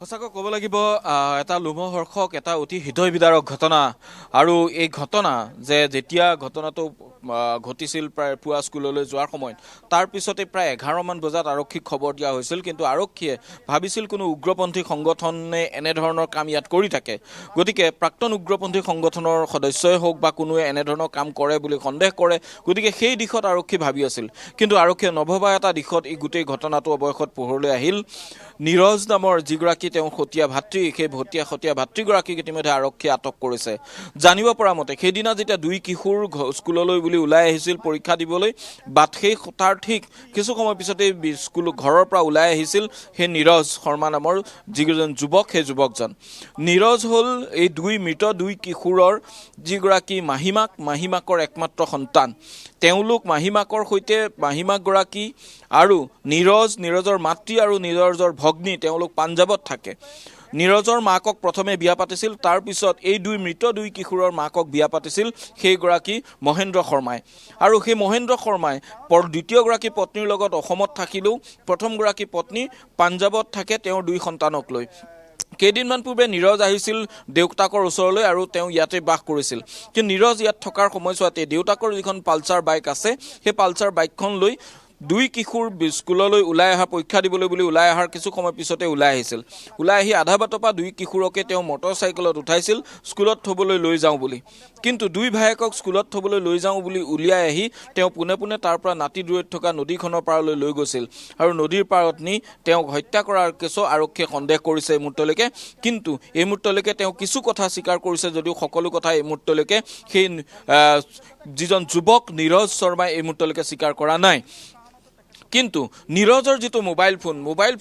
সঁচাকৈ ক'ব লাগিব এটা লোমহৰ্ষক এটা অতি হৃদয় বিদাৰক ঘটনা আৰু এই ঘটনা যে যেতিয়া ঘটনাটো ঘটিছিল প্ৰায় পুৱা স্কুললৈ যোৱাৰ সময়ত তাৰ পিছতে প্ৰায় 11 মান বজাত আৰক্ষীক খবৰ দিয়া হৈছিল কিন্তু আৰক্ষীয়ে ভাবিছিল কোনো উগ্ৰপন্থী সংগঠনে এনেধৰণৰ কাম ইয়াত কৰি থাকে গতিকে প্ৰাক্তন উগ্ৰপন্থী সংগঠনৰ সদস্যই হওক বা কোনোৱে এনেধৰণৰ কাম কৰে বুলি সন্দেহ কৰে গতিকে সেই দিশত আৰক্ষী ভাবি আছিল কিন্তু আৰক্ষীয়ে নভবা এটা দিশত এই গোটেই ঘটনাটো অৱশেষত পোহৰলৈ আহিল নীৰজ নামৰ যিগৰাকী তেওঁ হতিয়া ভাতৃ সেই হতিয়া ভাতৃগৰাকীক ইতিমধ্যে আৰক্ষীয়ে আটক কৰিছে জানিব পৰা মতে সেইদিনা যেতিয়া দুই কিশোৰ স্কুললৈ বুলি ওলাই আহিছিল পৰীক্ষা দিবলৈ বাট সেই তাৰ ঠিক কিছু সময় পিছতে স্কুল ঘৰৰ পৰা ওলাই আহিছিল সেই নীৰজ শৰ্মা নামৰ যিজন যুৱক সেই যুৱকজন নীৰজ হ'ল এই দুই কিশোৰৰ যিগৰাকী মাহিমাকৰ একমাত্ৰ সন্তান তেওঁলোক মাহিমাকৰ সৈতে মাহিমাকগৰাকী আৰু নীৰজৰ মাতৃ আৰু নীৰজৰ ভগ্নী তেওঁলোক পাঞ্জাৱত থাকে নীৰজৰ মাকক প্ৰথমে বিয়া পাতিছিল তাৰ পিছত এই দুই কিশোৰৰ মাকক বিয়া পাতিছিল সেইগৰাকী মহেন্দ্ৰ শৰ্মাই আৰু সেই মহেন্দ্ৰ শৰ্মাই দ্বিতীয়গৰাকী পত্নীৰ লগত অসমত থাকিলেও প্ৰথমগৰাকী পত্নী পাঞ্জাৱত থাকে তেওঁৰ দুই সন্তানক লৈ কেইদিনমান পূৰ্বে নীৰজ আহিছিল দেউতাকৰ ওচৰলৈ আৰু তেওঁ ইয়াতে বাস কৰিছিল কিন্তু নীৰজ ইয়াত থকাৰ সময়ছোৱাতে দেউতাকৰ যিখন পালচাৰ বাইক আছে সেই পালচাৰ বাইকখন লৈ দুই কিশোৰ স্কুললৈ ওলাই অহা পৰীক্ষা দিবলৈ বুলি ওলাই অহাৰ কিছু সময় পিছতে ওলাই আহিছিল ওলাই আহি আধা বাটৰ পৰা দুই কিশোৰকে তেওঁ মটৰচাইকেলত উঠাইছিল স্কুলত থবলৈ লৈ যাওঁ বুলি কিন্তু দুই ভায়েকক স্কুলত থবলৈ লৈ যাওঁ বুলি উলিয়াই আহি তেওঁ পোনে তাৰ পৰা নাতি দূৰত থকা নদীখনৰ পাৰলৈ লৈ গৈছিল আৰু নদীৰ পাৰত নি তেওঁক হত্যা কৰাৰ কেছো আৰক্ষীয়ে সন্দেহ কৰিছে এই মুহূৰ্তলৈকে কিন্তু এই মুহূৰ্তলৈকে তেওঁ কিছু কথা স্বীকাৰ কৰিছে যদিও সকলো কথা এই মুহূৰ্তলৈকে সেই যিজন যুৱক নীৰজ শৰ্মাই এই মুহূৰ্তলৈকে স্বীকাৰ কৰা নাই কিন্তু নীৰজৰ যিটো মোবাইল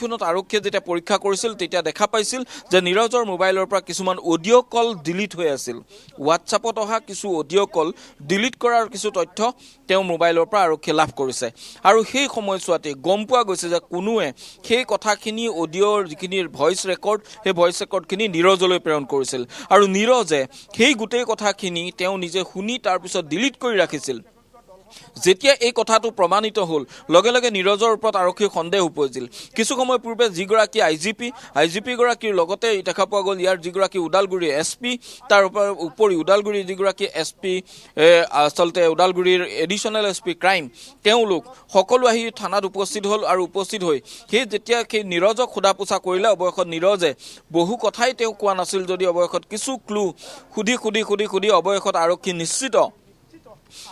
ফোনত আৰক্ষীয়ে যেতিয়া পৰীক্ষা কৰিছিল তেতিয়া দেখা পাইছিল যে নীৰজৰ মোবাইলৰ পৰা কিছুমান অডিঅ' কল ডিলিট হৈ আছিল হোৱাটছআপত অহা কিছু অডিঅ' কল ডিলিট কৰাৰ কিছু তথ্য তেওঁ মোবাইলৰ পৰা আৰক্ষীয়ে লাভ কৰিছে আৰু সেই সময়ছোৱাতে গম পোৱা গৈছে যে কোনোৱে সেই কথাখিনি অডিঅ'ৰ যিখিনি ভইচ ৰেকৰ্ডখিনি নীৰজলৈ প্ৰেৰণ কৰিছিল আৰু নীৰজে সেই গোটেই কথাখিনি তেওঁ নিজে শুনি তাৰপিছত ডিলিট কৰি ৰাখিছিল যেতিয়া এই কথাটো প্ৰমাণিত হ'ল লগে লগে নীৰজৰ ওপৰত আৰক্ষীৰ সন্দেহ উপজিল কিছু সময় পূৰ্বে যিগৰাকী আইজিপি গৰাকীৰ লগতে দেখা পোৱা গ'ল ইয়াৰ যিগৰাকী ওদালগুৰিৰ এছপি তাৰ উপৰি ওদালগুৰিৰ যিগৰাকী এছপি আচলতে ওদালগুৰিৰ এডিশ্যনেল এছপি ক্ৰাইম তেওঁলোক সকলো আহি থানাত উপস্থিত হ'ল আৰু উপস্থিত হৈ যেতিয়া সেই নীৰজক সোধা পোছা কৰিলে অৱশেষত নীৰজে বহু কথাই তেওঁ কোৱা নাছিল যদি অৱশেষত কিছু ক্লু সুধি অৱশেষত আৰক্ষী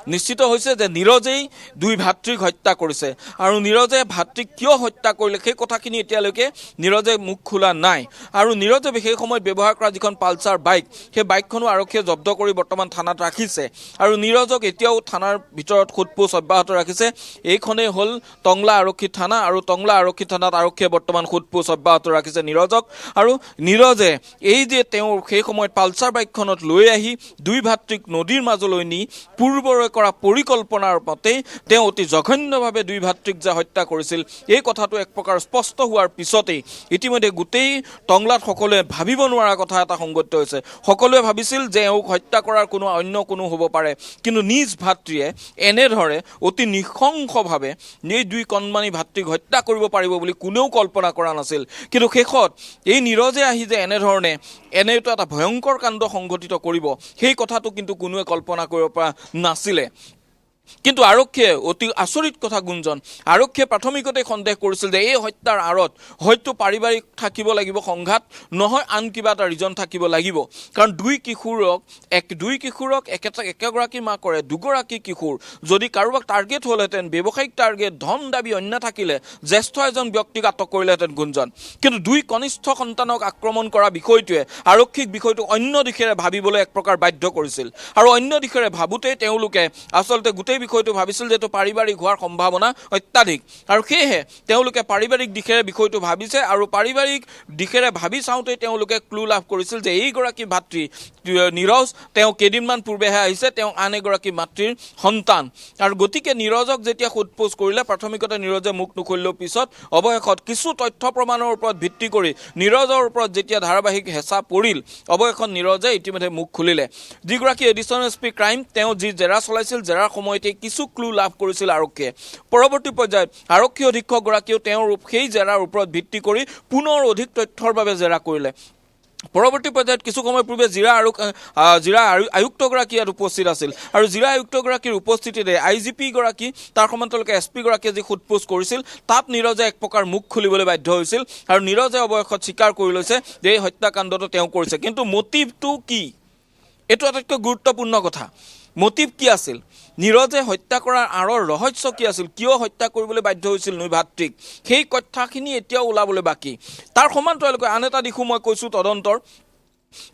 নিশ্চিত হৈছে যে নীৰজেই দুই ভাতৃক হত্যা কৰিছে আৰু নীৰজে ভাতৃক কিয় হত্যা কৰিলে সেই কথাখিনি এতিয়ালৈকে নীৰজে মুখ খোলা নাই আৰু নীৰজে সেই সময়ত ব্যৱহাৰ কৰা যিখন পালচাৰ বাইক সেই বাইকখনো আৰক্ষীয়ে জব্দ কৰি বৰ্তমান থানাত ৰাখিছে আৰু নীৰজক এতিয়াও থানাৰ ভিতৰত সোধপোছ অব্যাহত ৰাখিছে এইখনেই হ'ল টংলা আৰক্ষী থানা আৰু টংলা আৰক্ষী থানাত আৰক্ষীয়ে বৰ্তমান সোধপোছ অব্যাহত ৰাখিছে নীৰজক আৰু নীৰজে এই যে তেওঁ সেই সময়ত পালচাৰ বাইকখনত লৈ আহি দুই ভাতৃক নদীৰ মাজলৈ নি পূৰ্বৰে কৰা পৰিকল্পনাৰ মতেই তেওঁ অতি জঘন্যভাৱে দুই ভাতৃক যে হত্যা কৰিছিল এই কথাটো এক প্ৰকাৰ স্পষ্ট হোৱাৰ পিছতেই ইতিমধ্যে গোটেই টংলাত সকলোৱে ভাবিব নোৱাৰা কথা এটা সংগত হৈছে সকলোৱে ভাবিছিল যে এওঁক হত্যা কৰাৰ অন্য কোনো হ'ব পাৰে কিন্তু নিজ ভাতৃয়ে এনেধৰণে অতি নৃশংসভাৱে এই দুই কণমানি ভাতৃক হত্যা কৰিব পাৰিব বুলি কোনেও কল্পনা কৰা নাছিল কিন্তু শেষত এই নীৰজে আহি যে এনেধৰণে এনেটো এটা ভয়ংকৰ কাণ্ড সংঘটিত কৰিব সেই কথাটো কিন্তু কোনোৱে কল্পনা কৰিব পৰা নাছিলে কিন্তু আৰক্ষীয়ে অতি আচৰিত কথা গুঞ্জন আৰক্ষীয়ে প্ৰাথমিকতে সন্দেহ কৰিছিল যে এই হত্যাৰ আঁৰত হয়তো পাৰিবাৰিক থাকিব লাগিব সংঘাত নহয় আন কিবা এটা ৰিজন থাকিব লাগিব কাৰণ দুই কিশোৰক একেগৰাকী মাকৰে দুগৰাকী কিশোৰ যদি কাৰোবাক টাৰ্গেট হ'লহেঁতেন ব্যৱসায়িক টাৰ্গেট ধন দাবী অন্য থাকিলে জ্যেষ্ঠ এজন ব্যক্তিক আটক কৰিলেহেঁতেন গুঞ্জন কিন্তু দুই কনিষ্ঠ সন্তানক আক্ৰমণ কৰা বিষয়টোৱে আৰক্ষীক বিষয়টো অন্য দিশেৰে ভাবিবলৈ এক প্ৰকাৰ বাধ্য কৰিছিল আৰু অন্য দিশেৰে ভাবোঁতেই তেওঁলোকে আচলতে গোটেই বিষয়টো ভাবিছিল যে পাৰিবাৰিক হোৱাৰ সম্ভাৱনা অত্যাধিক আৰু সেয়েহে তেওঁলোকে পাৰিবাৰিক দিশেৰে বিষয়টো ভাবিছে আৰু পাৰিবাৰিক দিশেৰে ভাবি চাওঁতে তেওঁলোকে ক্লু লাভ কৰিছিল যে এইগৰাকী ভাতৃ নীৰজ তেওঁ কেইদিনমান পূৰ্বেহে আহিছে তেওঁ আন এগৰাকী মাতৃৰ সন্তান আৰু গতিকে নীৰজক যেতিয়া সোধপোছ কৰিলে প্ৰাথমিকতে নীৰজে মুখ নুখুলিলেও পিছত অৱশেষত কিছু তথ্য প্ৰমাণৰ ওপৰত ভিত্তি কৰি নীৰজৰ ওপৰত যেতিয়া ধাৰাবাহিক হেঁচা পৰিল অৱশেষত নীৰজে ইতিমধ্যে মুখ খুলিলে যিগৰাকী এডিশ্যনেল এছপি ক্ৰাইম তেওঁ যি জেৰা চলাইছিল জেৰাৰ সময়তে পৰ্যায়তে কিছু ক্লু লাভ কৰিছিল আৰক্ষীয়ে পৰৱৰ্তী পৰ্যায়ত আৰক্ষী অধীক্ষকগৰাকীয়েও তেওঁৰ সেই জেৰাৰ ওপৰত ভিত্তি কৰি পুনৰ অধিক তথ্যৰ বাবে জেৰা কৰিলে পৰৱৰ্তী পৰ্যায়ত কিছু সময় পূৰ্বে জিলা আয়ুক্তগৰাকী ইয়াত উপস্থিত আছিল আৰু জিলা আয়ুক্তগৰাকীৰ উপস্থিতিতে IGP গৰাকী তাৰ সমান্তৰালকৈ SP গৰাকীয়ে যি সোধপোছ কৰিছিল তাত নীৰজে এক প্ৰকাৰ মুখ খুলিবলৈ বাধ্য হৈছিল আৰু নীৰজে অৱশেষত স্বীকাৰ কৰি লৈছে যে এই হত্যাকাণ্ডটো তেওঁ কৰিছে কিন্তু মটিভটো কি এইটো আটাইতকৈ গুৰুত্বপূৰ্ণ কথা মটিভ কি আছিল নীৰজে হত্যা কৰাৰ আঁৰৰ ৰহস্য কি আছিল কিয় হত্যা কৰিবলৈ বাধ্য হৈছিল নৈ ভাতৃক সেই কথাখিনি এতিয়াও ওলাবলৈ বাকী তাৰ সমান্তৰালকৈ আন এটা দিশো মই কৈছোঁ তদন্তৰ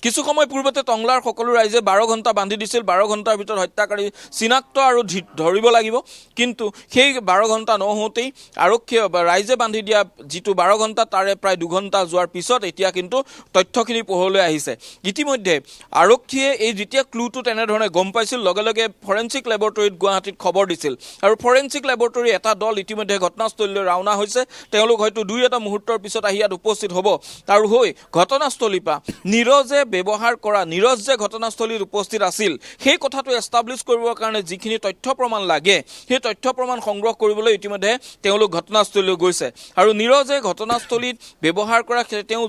কিছু সময় পূৰ্বতে টংলাৰ সকলো ৰাইজে 12 ঘণ্টা বান্ধি দিছিল 12 ঘণ্টাৰ ভিতৰত হত্যাকাৰী চিনাক্ত আৰু ধৰিব লাগিব কিন্তু সেই 12 ঘণ্টা নহওঁতেই আৰক্ষীয়ে ৰাইজে বান্ধি দিয়া যিটো 12 ঘণ্টা তাৰে প্ৰায় 2 ঘণ্টা যোৱাৰ পিছত এতিয়া কিন্তু তথ্যখিনি পোহৰলৈ আহিছে ইতিমধ্যে আৰক্ষীয়ে এই যেতিয়া ক্লুটো তেনেধৰণে গম পাইছিল লগে লগে ফৰেনচিক লেবৰেটৰীত গুৱাহাটীত খবৰ দিছিল আৰু ফৰেনচিক লেবৰেটৰী এটা দল ইতিমধ্যে ঘটনাস্থলীলৈ ৰাওনা হৈছে তেওঁলোক হয়তো 2-এটা মুহূৰ্তৰ পিছত আহি ইয়াত উপস্থিত হ'ব আৰু হৈ ঘটনাস্থলীৰ পৰা নীৰজ নীৰজ যে ঘটনাস্থলীত উপস্থিত আছিল সেই কথাটো এষ্টাব্লিছ কৰিবৰ কাৰণে যিখিনি তথ্য প্ৰমাণ লাগে সেই তথ্য প্ৰমাণ সংগ্ৰহ কৰিবলৈ ইতিমধ্যে তেওঁলোক ঘটনাস্থলীলৈ গৈছে আৰু নীৰজে ঘটনাস্থলীত ব্যৱহাৰ কৰা তেওঁ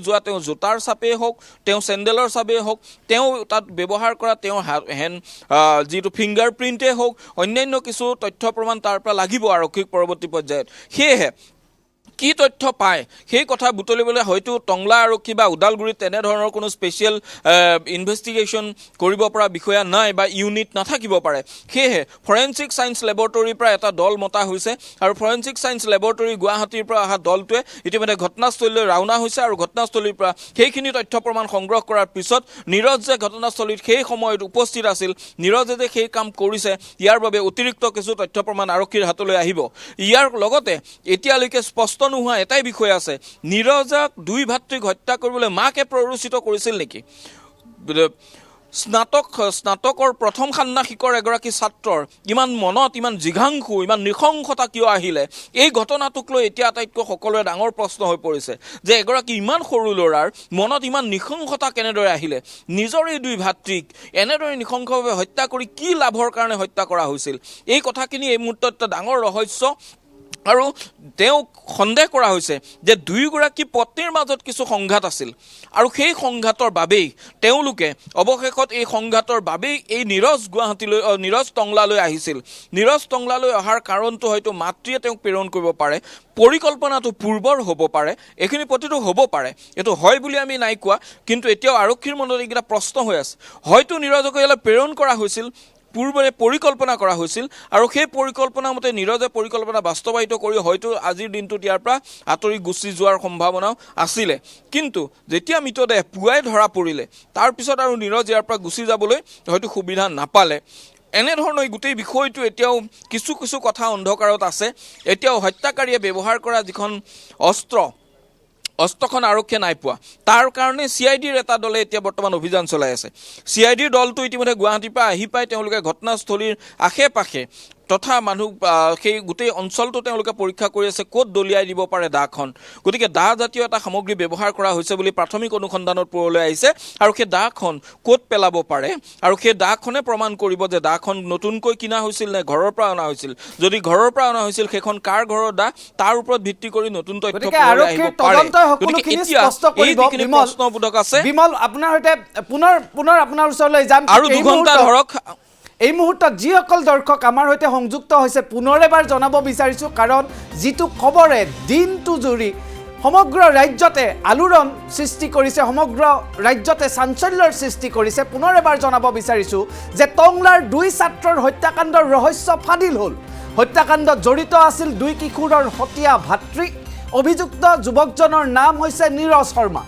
জোতাৰ চাপেই হওক তেওঁ চেণ্ডেলৰ চাপেই হওক তেওঁ তাত ব্যৱহাৰ কৰা তেওঁ যিটো ফিংগাৰ প্ৰিণ্টেই হওক অন্যান্য কিছু তথ্য প্ৰমাণ তাৰ পৰা লাগিব আৰক্ষীক পৰৱৰ্তী পৰ্যায়ত সেয়েহে কি তথ্য পায় সেই কথা বুটলিবলৈ হয়তো টংলা আৰক্ষী বা ওদালগুৰিত তেনেধৰণৰ কোনো স্পেচিয়েল ইনভেষ্টিগেশ্যন কৰিব পৰা বিষয়া নাই বা ইউনিট নাথাকিব পাৰে সেয়েহে ফৰেনচিক ছায়েন্স লেবৰেটৰীৰ পৰা এটা দল মতা হৈছে আৰু ফৰেনচিক ছায়েন্স লেবৰেটৰী গুৱাহাটীৰ পৰা অহা দলটোৱে ইতিমধ্যে ঘটনাস্থলীলৈ ৰাওনা হৈছে আৰু ঘটনাস্থলীৰ পৰা সেইখিনি তথ্য প্ৰমাণ সংগ্ৰহ কৰাৰ পিছত নীৰজ যে ঘটনাস্থলীত সেই সময়ত উপস্থিত আছিল নীৰজে যে সেই কাম কৰিছে ইয়াৰ বাবে অতিৰিক্ত কিছু তথ্য প্ৰমাণ আৰক্ষীৰ হাতলৈ আহিব ইয়াৰ লগতে এতিয়ালৈকে স্পষ্ট নোহোৱা এটাই বিষয় আছে নীৰজক 2 ভাতৃক হত্যা কৰিবলৈ মাকে প্ৰৰোচিত কৰিছিল নেকি স্নাতকৰ প্ৰথম ষান্মাসিকৰ এগৰাকী ছাত্ৰৰ ইমান মনত ইমান জিঘাংসু ইমান নৃশংসতা কিয় আহিলে এই ঘটনাটোক লৈ এতিয়া আটাইতকৈ সকলোৰে ডাঙৰ প্ৰশ্ন হৈ পৰিছে যে এগৰাকী ইমান সৰু ল'ৰাৰ মনত ইমান নৃশংসতা কেনেদৰে আহিলে নিজৰে 2 ভাতৃক এনেদৰে নৃশংসভাৱে হত্যা কৰি কি লাভৰ কাৰণে হত্যা কৰা হৈছিল এই কথাখিনি এই মুহূৰ্তত ডাঙৰ ৰহস্য আৰু তেওঁ সন্দেহ কৰা হৈছে যে 2গৰাকী পত্নীৰ মাজত কিছু সংঘাত আছিল আৰু সেই সংঘাতৰ বাবেই তেওঁলোকে অৱশেষত এই সংঘাতৰ বাবেই এই নীৰজ টংলালৈ আহিছিল নীৰজ টংলালৈ অহাৰ কাৰণটো হয়তো মাতৃয়ে তেওঁক প্ৰেৰণ কৰিব পাৰে পৰিকল্পনাটো পূৰ্বৰ হ'ব পাৰে এইখিনি প্ৰতিটো হ'ব পাৰে এইটো হয় বুলি আমি নাই কোৱা কিন্তু এতিয়াও আৰক্ষীৰ মনত এইকেইটা প্ৰশ্ন হৈ আছে হয়তো নীৰজক ইয়ালৈ প্ৰেৰণ কৰা হৈছিল পূৰ্বৰে পৰিকল্পনা কৰা হৈছিল আৰু সেই পৰিকল্পনা মতে নীৰজে পৰিকল্পনা বাস্তৱায়িত কৰি হয়তো আজিৰ দিনটোত ইয়াৰ পৰা আঁতৰি গুচি যোৱাৰ সম্ভাৱনাও আছিলে কিন্তু যেতিয়া মৃতদেহ পুৱাই ধৰা পৰিলে তাৰপিছত আৰু নীৰজ ইয়াৰ পৰা গুচি যাবলৈ হয়তো সুবিধা নাপালে এনেধৰণৰ গোটেই বিষয়টো এতিয়াও কিছু কথা অন্ধকাৰত আছে এতিয়াও হত্যাকাৰীয়ে ব্যৱহাৰ কৰা যিখন অস্ত্ৰখন আৰক্ষীয়ে নাই পোৱা তাৰ কাৰণে CIDৰ এটা দলে এতিয়া বৰ্তমান অভিযান চলাই আছে CIDৰ দলটো ইতিমধ্যে গুৱাহাটীৰ পৰা আহি পাই তেওঁলোকে ঘটনাস্থলীৰ আশে-পাশে তথা মানুহ সেই গোটেই অঞ্চলটো তেওঁলোকে পৰীক্ষা কৰি আছে ক'ত দলিয়াই দিব পাৰে দাখন গতিকে দা জাতীয় এটা সামগ্ৰী ব্যৱহাৰ কৰা হৈছে বুলি প্ৰাথমিক অনুসন্ধানত পোহৰলৈ আহিছে আৰু সেই দাখন ক'ত পেলাব পাৰে আৰু সেই দাখনে প্ৰমাণ কৰিব যে দাখন নতুনকৈ কিনা হৈছিল নে ঘৰৰ পৰা অনা হৈছিল যদি ঘৰৰ পৰা অনা হৈছিল সেইখন কাৰ ঘৰৰ দা তাৰ ওপৰত ভিত্তি কৰি নতুন তথ্য পোহৰলৈ আহিব পাৰে গতিকে এতিয়া এই যিখিনি প্ৰশ্নবোধক আছে বিমল আপোনাৰ হৈতে পুনৰ আপোনাৰ ওচৰলৈ যাম আৰু 2 ঘণ্টা ধৰক এই মুহূৰ্তত যিসকল দৰ্শক আমাৰ হৈতে সংযুক্ত হৈছে পুনৰ এবাৰ জনাব বিচাৰিছোঁ কাৰণ যিটো খবৰে দিনটো জুৰি সমগ্ৰ ৰাজ্যতে আলোড়ন সৃষ্টি কৰিছে সমগ্ৰ ৰাজ্যতে চাঞ্চল্যৰ সৃষ্টি কৰিছে পুনৰ এবাৰ জনাব বিচাৰিছোঁ যে টংলাৰ 2 ছাত্ৰৰ হত্যাকাণ্ডৰ ৰহস্য ফাদিল হ'ল হত্যাকাণ্ডত জড়িত আছিল 2 কিশোৰৰ হত্যা ভাতৃ অভিযুক্ত যুৱকজনৰ নাম হৈছে নীৰজ শৰ্মা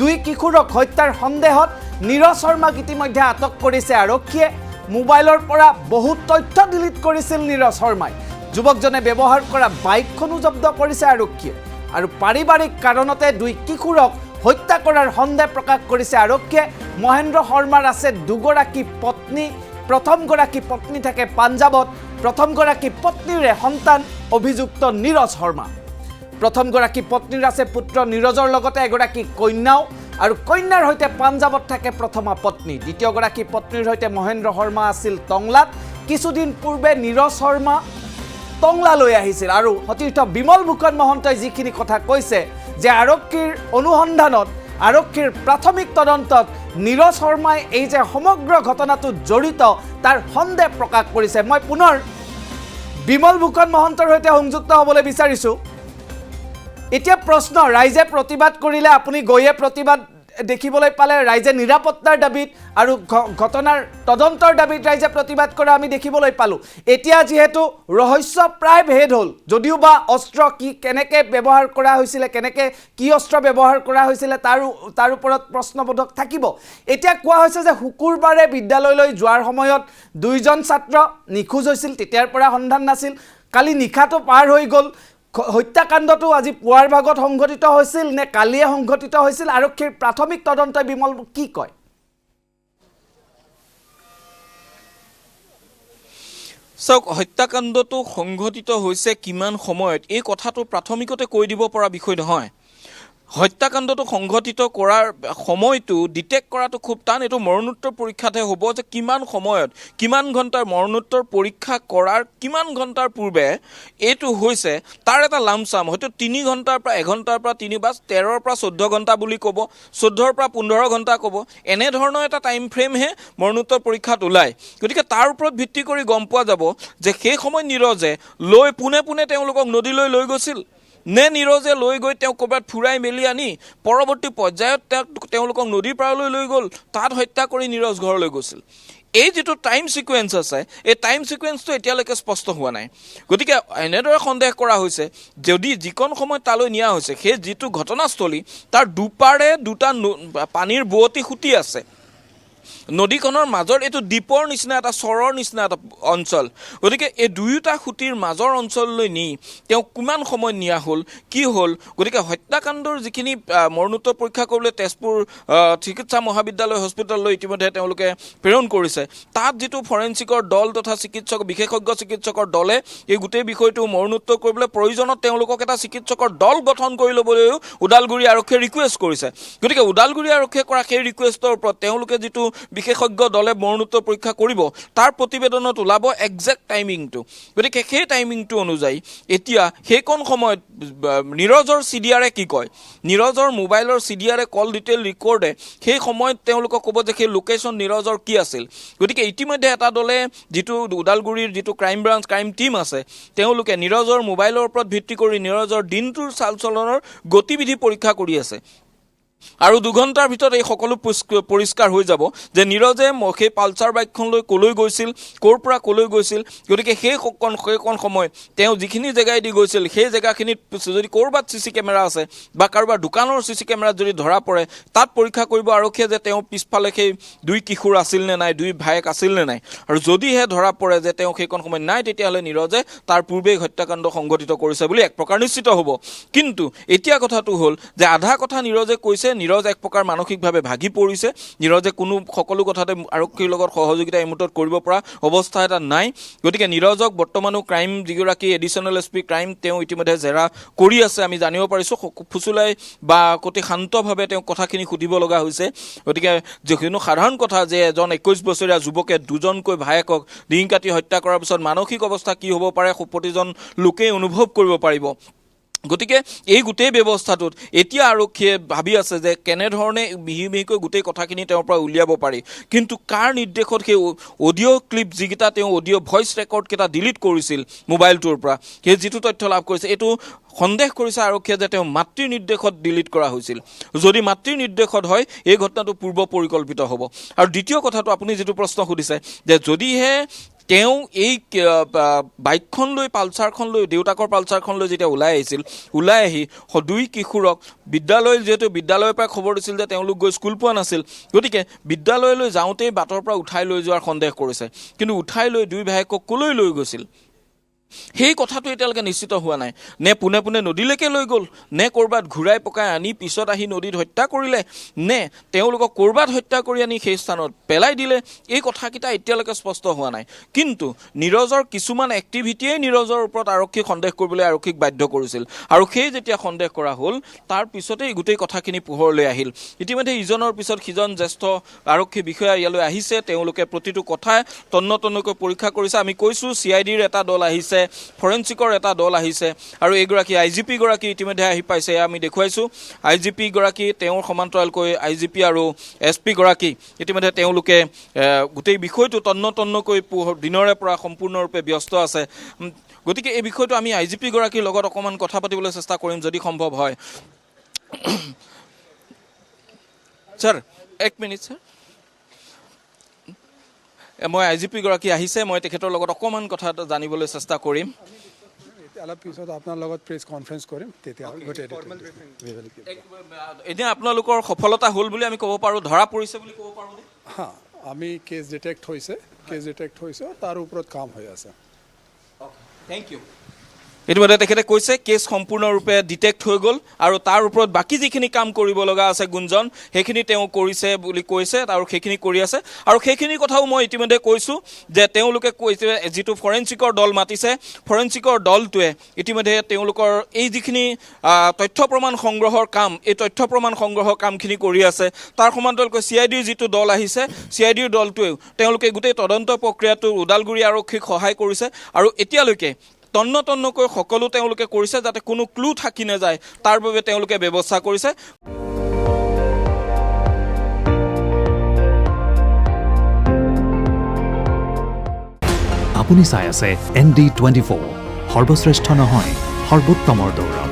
2 কিশোৰক হত্যাৰ সন্দেহত নীৰজ শৰ্মাক ইতিমধ্যে আটক কৰিছে আৰক্ষীয়ে মোবাইলৰ পৰা বহুত তথ্য ডিলিট কৰিছিল নীৰজ শৰ্মাই যুৱকজনে ব্যৱহাৰ কৰা বাইকখনো জব্দ কৰিছে আৰক্ষীয়ে আৰু পাৰিবাৰিক কাৰণতে 2 কিশোৰক হত্যা কৰাৰ সন্দেহ প্ৰকাশ কৰিছে আৰক্ষীয়ে মহেন্দ্ৰ শৰ্মাৰ আছে 2গৰাকী পত্নী প্ৰথমগৰাকী পত্নী থাকে পাঞ্জাৱত প্ৰথমগৰাকী পত্নীৰে সন্তান অভিযুক্ত নীৰজ শৰ্মা প্ৰথমগৰাকী পত্নীৰ আছে পুত্ৰ নীৰজৰ লগতে এগৰাকী কন্যাও আৰু কন্যাৰ হৈতে পাঞ্জাৱত থাকে প্ৰথমা পত্নী দ্বিতীয়গৰাকী পত্নীৰ হৈতে মহেন্দ্ৰ শৰ্মা আছিল টংলাত কিছুদিন পূৰ্বে নীৰজ শৰ্মা টংলা লৈ আহিছিল আৰু সতীৰ্থ বিমল ফুকন মহন্তই যিখিনি কথা কৈছে যে আৰক্ষীৰ অনুসন্ধানত আৰক্ষীৰ প্ৰাথমিক তদন্তত নীৰজ শৰ্মাই এই যে সমগ্ৰ ঘটনাটোত জড়িত তাৰ সন্দেহ প্ৰকাশ কৰিছে। মই পুনৰ বিমল ফুকন মহন্তৰ সৈতে সংযুক্ত হ'বলৈ বিচাৰিছোঁ। এতিয়া প্ৰশ্ন, ৰাইজে প্ৰতিবাদ কৰিলে, আপুনি গৈয়ে প্ৰতিবাদ দেখিবলৈ পালে, ৰাইজে নিৰাপত্তাৰ দাবীত আৰু ঘটনাৰ তদন্তৰ দাবীত ৰাইজে প্ৰতিবাদ কৰা আমি দেখিবলৈ পালোঁ। এতিয়া যিহেতু ৰহস্য প্ৰায় ভেদ হ'ল, যদিও বা অস্ত্ৰ কি কেনেকৈ ব্যৱহাৰ কৰা হৈছিলে, কেনেকৈ কি অস্ত্ৰ ব্যৱহাৰ কৰা হৈছিলে তাৰ ওপৰত প্ৰশ্নবোধক থাকিব। এতিয়া কোৱা হৈছে যে শুকুৰবাৰে বিদ্যালয়লৈ যোৱাৰ সময়ত 2জন ছাত্ৰ নিখোজ হৈছিল, তেতিয়াৰ পৰা সন্ধান নাছিল। কালি নিশাটো পাৰ হৈ গ'ল। হত্যাকাণ্ডটো আজি পুৱাৰ ভাগত সংঘটিত হৈছিল নে কালিয়ে সংঘটিত হৈছিল? আৰক্ষীৰ প্ৰাথমিক তদন্তই বিমল কি কয়? চাওক, হত্যাকাণ্ডটো সংঘটিত হৈছে কিমান সময়ত এই কথাটো প্ৰাথমিকতে কৈ দিব পৰা বিষয় নহয়। হত্যাকাণ্ডটো সংঘটিত কৰাৰ সময়টো ডিটেক্ট কৰাটো খুব টান। এইটো মৰণোত্তৰ পৰীক্ষাতহে হ'ব যে কিমান সময়ত, কিমান ঘণ্টাৰ মৰণোত্তৰ পৰীক্ষা কৰাৰ কিমান ঘণ্টাৰ পূৰ্বে এইটো হৈছে তাৰ এটা লামচাম। হয়তো 3 ঘণ্টাৰ পৰা 1 ঘণ্টাৰ পৰা 3 বা 13ৰ পৰা 14 ঘণ্টা বুলি ক'ব, 14ৰ পৰা 15 ঘণ্টা ক'ব, এনেধৰণৰ এটা টাইম ফ্ৰেমহে মৰণোত্তৰ পৰীক্ষাত ওলায়। গতিকে তাৰ ওপৰত ভিত্তি কৰি গম পোৱা যাব যে সেই সময়ত নীৰজে পোনে পোনে তেওঁলোকক নদীলৈ লৈ গৈছিল নে নীৰজে লৈ গৈ তেওঁ ক'ৰবাত ফুৰাই মেলি আনি পৰৱৰ্তী পৰ্যায়ত তেওঁলোকক নদীৰ পাৰলৈ লৈ গ'ল, তাত হত্যা কৰি নীৰজ ঘৰলৈ গৈছিল। এই যিটো টাইম ছিকুৱেঞ্চ আছে, এই টাইম ছিকুৱেঞ্চটো এতিয়ালৈকে স্পষ্ট হোৱা নাই। গতিকে এনেদৰে সন্দেহ কৰা হৈছে যদি যিকণ সময়ত তালৈ নিয়া হৈছে সেই যিটো ঘটনাস্থলী তাৰ দুপাৰে 2টা পানীৰ বোৱতী খুঁটি আছে। নদীখনৰ মাজৰ এইটো দ্বীপৰ নিচিনা এটা চৰৰ নিচিনা এটা অঞ্চল। গতিকে এই 2টা খুঁটিৰ মাজৰ অঞ্চললৈ নি তেওঁ কিমান সময়ত নিয়া হ'ল, কি হ'ল? গতিকে হত্যাকাণ্ডৰ যিখিনি মৰণোত্তৰ পৰীক্ষা কৰিবলৈ তেজপুৰ চিকিৎসা মহাবিদ্যালয় হস্পিটেললৈ ইতিমধ্যে তেওঁলোকে প্ৰেৰণ কৰিছে। তাত যিটো ফৰেঞ্চিকৰ দল তথা বিশেষজ্ঞ চিকিৎসকৰ দলে এই গোটেই বিষয়টো মৰণোত্তৰ কৰিবলৈ প্ৰয়োজনত তেওঁলোকক এটা চিকিৎসকৰ দল গঠন কৰি ল'বলৈও ওদালগুৰি আৰক্ষীয়ে ৰিকুৱেষ্ট কৰিছে। গতিকে ওদালগুৰি আৰক্ষীয়ে কৰা সেই ৰিকুৱেষ্টৰ ওপৰত তেওঁলোকে যিটো বিশেষজ্ঞ দলে মৰণোত্তৰ পৰীক্ষা কৰিব তাৰ প্ৰতিবেদনত ওলাব একজেক্ট টাইমিংটো। গতিকে সেই টাইমিংটো অনুযায়ী এতিয়া সেইকণ সময়ত নীৰজৰ CDRে কি কয়, নীৰজৰ মোবাইলৰ CDRে কল ডিটেইল ৰেকৰ্ডে সেই সময়ত তেওঁলোকক ক'ব যে সেই লোকেশ্যন নীৰজৰ কি আছিল। গতিকে ইতিমধ্যে এটা দলে যিটো ওদালগুৰিৰ যিটো ক্ৰাইম টিম আছে তেওঁলোকে নীৰজৰ মোবাইলৰ ওপৰত ভিত্তি কৰি নীৰজৰ দিনটোৰ চাল চলনৰ গতিবিধি পৰীক্ষা কৰি আছে। আৰু 2 ঘণ্টাৰ ভিতৰত এই সকলো পৰিষ্কাৰ হৈ যাব যে নীৰজে সেই পালচাৰ বাইকখনলৈ ক'লৈ গৈছিল, ক'ৰ পৰা ক'লৈ গৈছিল। গতিকে সেইকণ সময় তেওঁ যিখিনি জেগাই দি গৈছিল সেই জেগাখিনিত যদি ক'ৰবাত CC কেমেৰা আছে বা কাৰোবাৰ দোকানৰ CC কেমেৰাত যদি ধৰা পৰে তাত পৰীক্ষা কৰিব আৰক্ষীয়ে যে তেওঁ পিছফালে সেই 2 কিশোৰ আছিল নে নাই, 2 ভায়েক আছিল নে নাই। আৰু যদিহে ধৰা পৰে যে তেওঁ সেইকণ সময় নাই, তেতিয়াহ'লে নীৰজে তাৰ পূৰ্বেই হত্যাকাণ্ড সংঘটিত কৰিছে বুলি এক প্ৰকাৰ নিশ্চিত হ'ব। কিন্তু এতিয়া কথাটো হ'ল যে আধা কথা নীৰজে কৈছে, নীৰজ এক প্ৰকাৰ মানসিকভাৱে ভাগি পৰিছে। নীৰজে সকলো কথাতে আৰক্ষীৰ লগত সহযোগিতা এই মুহূৰ্তত কৰিব পৰা অৱস্থা এটা নাই। গতিকে নীৰজক বৰ্তমানো ক্ৰাইম যিগৰাকী এডিশ্যনেল SP ক্ৰাইম তেওঁ ইতিমধ্যে জেৰা কৰি আছে। আমি জানিব পাৰিছোঁ ফুচুলাই বা অতি শান্তভাৱে তেওঁ কথাখিনি সুধিব লগা হৈছে। গতিকে যিকোনো সাধাৰণ কথা যে এজন 21 বছৰীয়া যুৱকে 2জনকৈ ভায়েকক ডিঙি কাটি হত্যা কৰাৰ পিছত মানসিক অৱস্থা কি হ'ব পাৰে প্ৰতিজন লোকেই অনুভৱ কৰিব পাৰিব। গতিকে এই গোটেই ব্যৱস্থাটোত এতিয়া আৰক্ষীয়ে ভাবি আছে যে কেনেধৰণে মিহিকৈ গোটেই কথাখিনি তেওঁৰ পৰা উলিয়াব পাৰি। কিন্তু কাৰ নিৰ্দেশত সেই অডিঅ' ক্লিপ যিকেইটা তেওঁ অডিঅ' ভইচ ৰেকৰ্ডকেইটা ডিলিট কৰিছিল মোবাইলটোৰ পৰা, সেই যিটো তথ্য লাভ কৰিছে এইটো সন্দেহ কৰিছে আৰক্ষীয়ে যে তেওঁ মাতৃৰ নিৰ্দেশত ডিলিট কৰা হৈছিল। যদি মাতৃৰ নিৰ্দেশত হয় এই ঘটনাটো পূৰ্ব পৰিকল্পিত হ'ব। আৰু দ্বিতীয় কথাটো আপুনি যিটো প্ৰশ্ন সুধিছে যে যদিহে তেওঁ এই বাইকখন লৈ পালচাৰখন লৈ দেউতাকৰ পালচাৰখন লৈ যেতিয়া ওলাই আহিছিল, ওলাই আহি 2 কিশোৰক যিহেতু বিদ্যালয়ৰ পৰা খবৰ দিছিল যে তেওঁলোক গৈ স্কুল পোৱা নাছিল, গতিকে বিদ্যালয়লৈ যাওঁতেই বাটৰ পৰা উঠাই লৈ যোৱাৰ সন্দেহ কৰিছে। কিন্তু উঠাই লৈ 2 ভায়েকক ক'লৈ লৈ গৈছিল সেই কথাটো এতিয়ালৈকে নিশ্চিত হোৱা নাই নে পোনে পোনে নদীলৈকে লৈ গ'ল নে ক'ৰবাত ঘূৰাই পকাই আনি পিছত আহি নদীত হত্যা কৰিলে নে তেওঁলোকক ক'ৰবাত হত্যা কৰি আনি সেই স্থানত পেলাই দিলে এই কথাকেইটা এতিয়ালৈকে স্পষ্ট হোৱা নাই কিন্তু নীৰজৰ কিছুমান এক্টিভিটিয়েই নীৰজৰ ওপৰত আৰক্ষীক সন্দেহ কৰিবলৈ আৰক্ষীক বাধ্য কৰিছিল আৰু সেই যেতিয়া সন্দেহ কৰা হ'ল তাৰ পিছতেই গোটেই কথাখিনি পোহৰলৈ আহিল ইতিমধ্যে ইজনৰ পিছত সিজন জ্যেষ্ঠ আৰক্ষী বিষয়া ইয়ালৈ আহিছে তেওঁলোকে প্ৰতিটো কথা তন্নতন্নকৈ পৰীক্ষা কৰিছে আমি কৈছোঁ CIDৰ এটা দল আহিছে ফৰেনচিকৰ এটা দল আহিছে আৰু এইগৰাকী IGP গৰাকী ইতিমধ্যে আহি পাইছে আমি দেখুৱাইছোঁ IGP গৰাকী তেওঁৰ সমান্তৰালকৈ IGP আৰু SP গৰাকী ইতিমধ্যে তেওঁলোকে গোটেই বিষয়টো তন্নতন্নকৈ দিনৰে পৰা সম্পূৰ্ণৰূপে ব্যস্ত আছে গতিকে এই বিষয়টো আমি IGP গৰাকীৰ লগত অকণমান কথা পাতিবলৈ চেষ্টা কৰিম যদি সম্ভৱ হয় স্যাৰ এক মিনিট স্যাৰ মই IGP গৰাকী আহিছে মই তেখেতৰ লগত অকণমান কথা জানিবলৈ চেষ্টা কৰিম অলপ পিছত আপোনাৰ লগত প্ৰেছ কনফাৰেন্স কৰিম তেতিয়া এতিয়া আপোনালোকৰ সফলতা হ'ল বুলি আমি ক'ব পাৰোঁ ধৰা পৰিছে বুলি ক'ব পাৰোঁ হা আমি কেছ ডিটেক্ট হৈছে তাৰ ওপৰত কাম হৈ আছে থেংক ইউ ইতিমধ্যে তেখেতে কৈছে কেছ সম্পূৰ্ণৰূপে ডিটেক্ট হৈ গ'ল আৰু তাৰ ওপৰত বাকী যিখিনি কাম কৰিব লগা আছে গুঞ্জন সেইখিনি তেওঁ কৰিছে বুলি কৈছে আৰু সেইখিনি কৰি আছে আৰু সেইখিনি কথাও মই ইতিমধ্যে কৈছোঁ যে তেওঁলোকে কৈছে যিটো ফৰেনচিকৰ দল মাতিছে ফৰেনচিকৰ দলটোৱে ইতিমধ্যে তেওঁলোকৰ এই যিখিনি তথ্য প্ৰমাণ সংগ্ৰহৰ কাম এই তথ্য প্ৰমাণ সংগ্ৰহৰ কামখিনি কৰি আছে তাৰ সমান্তৰালকৈ CIDৰ যিটো দল আহিছে CIDৰ দলটোৱেও তেওঁলোকে গোটেই তদন্ত প্ৰক্ৰিয়াটো ওদালগুৰি আৰক্ষীক সহায় কৰিছে আৰু এতিয়ালৈকে তন্নতন্নকৈ সকলো তেওঁলোকে কৰিছে যাতে কোনো ক্লু থাকি নাযায় তাৰ বাবে তেওঁলোকে ব্যৱস্থা কৰিছে আপুনি চাই আছে ND24 সৰ্বশ্ৰেষ্ঠ নহয় সৰ্বোত্তমৰ দৌৰ